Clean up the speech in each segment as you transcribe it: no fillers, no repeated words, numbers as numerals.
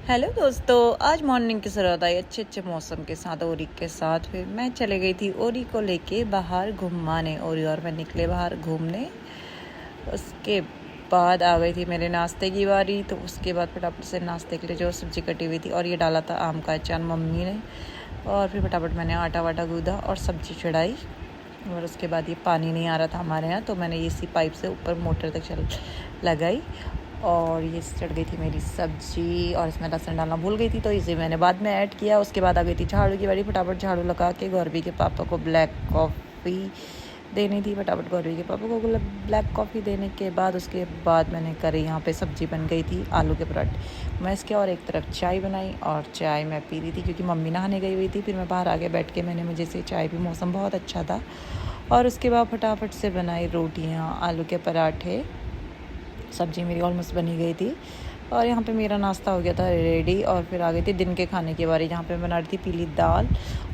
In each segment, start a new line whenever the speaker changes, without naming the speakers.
Hello दोस्तों, आज morning की शुरुआत आई अच्छे अच्छे मौसम के साथ, ओरी के साथ। फिर मैं चले गई थी ओरी को लेके बाहर घुमाने। ओरी और मैं निकले बाहर घूमने। उसके बाद आ गई थी मेरे नाश्ते की बारी। तो उसके बाद फटाफट से नाश्ते के लिए जो सब्ज़ी कटी हुई थी और ये डाला था आम का अचार मम्मी ने। और फिर फटाफट मैंने आटा वाटा गूँधा और सब्ज़ी चढ़ाई। और उसके बाद ये पानी नहीं आ रहा था हमारे यहाँ, तो मैंने इसी पाइप से ऊपर मोटर तक लगाई। और ये चढ़ गई थी मेरी सब्जी और इसमें लहसुन डालना भूल गई थी, तो इसे मैंने बाद में ऐड किया। उसके बाद आ गई थी झाड़ू की बारी। फटाफट झाड़ू लगा के गौरवी के पापा को ब्लैक कॉफ़ी देनी थी। फटाफट गौरवी के पापा को ब्लैक कॉफ़ी देने के बाद उसके बाद मैंने करी। यहाँ पे सब्ज़ी बन गई थी आलू के पराठे मैं इसके, और एक तरफ चाय बनाई और चाय मैं पी रही थी क्योंकि मम्मी नहाने गई हुई थी। फिर मैं बाहर आके बैठ के मैंने मुझे से चाय भी, मौसम बहुत अच्छा था। और उसके बाद फटाफट से बनाई रोटियाँ, आलू के पराठे। सब्ज़ी मेरी ऑलमोस्ट बनी गई थी और यहाँ पे मेरा नाश्ता हो गया था रेडी। और फिर आ गई थी दिन के खाने की बारी, जहाँ पे मैं बना रही थी पीली दाल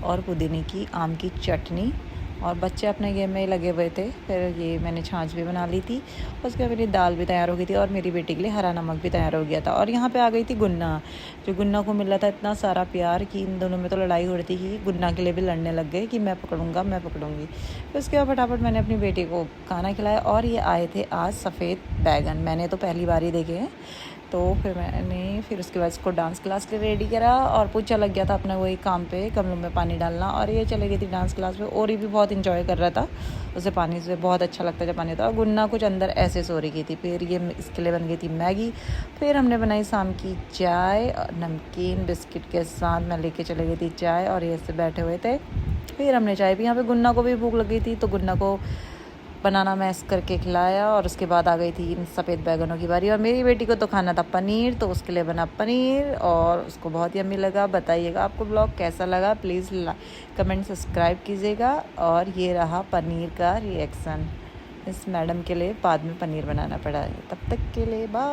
और पुदीने की आम की चटनी। और बच्चे अपने गेम में ही लगे हुए थे। फिर ये मैंने छाछ भी बना ली थी। उसके बाद मेरी दाल भी तैयार हो गई थी और मेरी बेटी के लिए हरा नमक भी तैयार हो गया था। और यहाँ पे आ गई थी गुन्ना, जो गुन्ना को मिल रहा था इतना सारा प्यार कि इन दोनों में तो लड़ाई हो रही थी कि गुन्ना के लिए भी लड़ने लग गए कि मैं पकड़ूंगा मैं पकड़ूंगी। फिर उसके बाद फटाफट मैंने अपनी बेटी को खाना खिलाया। और ये आए थे आज सफ़ेद बैगन, मैंने तो पहली बार ही देखे हैं। तो फिर उसके बाद इसको डांस क्लास के लिए रेडी करा और पूछा लग गया था अपना वही काम पे, गमलों में पानी डालना। और ये चले गई थी डांस क्लास में। और ये भी बहुत इंजॉय कर रहा था, उसे पानी से बहुत अच्छा लगता है जब पानी होता है। और गुन्ना कुछ अंदर ऐसे सो रही थी। फिर ये इसके लिए बन गई थी मैगी। फिर हमने बनाई शाम की चाय, नमकीन बिस्किट के साथ मैं लेके चले गई थी चाय और ये से बैठे हुए थे। फिर हमने चाय पी। यहाँ पे गुन्ना को भी भूख लग गई थी, तो गुन्ना को बनाना मैश करके खिलाया। और उसके बाद आ गई थी इन सफ़ेद बैगनों की बारी। और मेरी बेटी को तो खाना था पनीर, तो उसके लिए बना पनीर और उसको बहुत यम्मी लगा। बताइएगा आपको ब्लॉग कैसा लगा, प्लीज़ कमेंट सब्सक्राइब कीजिएगा। और ये रहा पनीर का रिएक्शन। इस मैडम के लिए बाद में पनीर बनाना पड़ा है। तब तक के लिए बाय।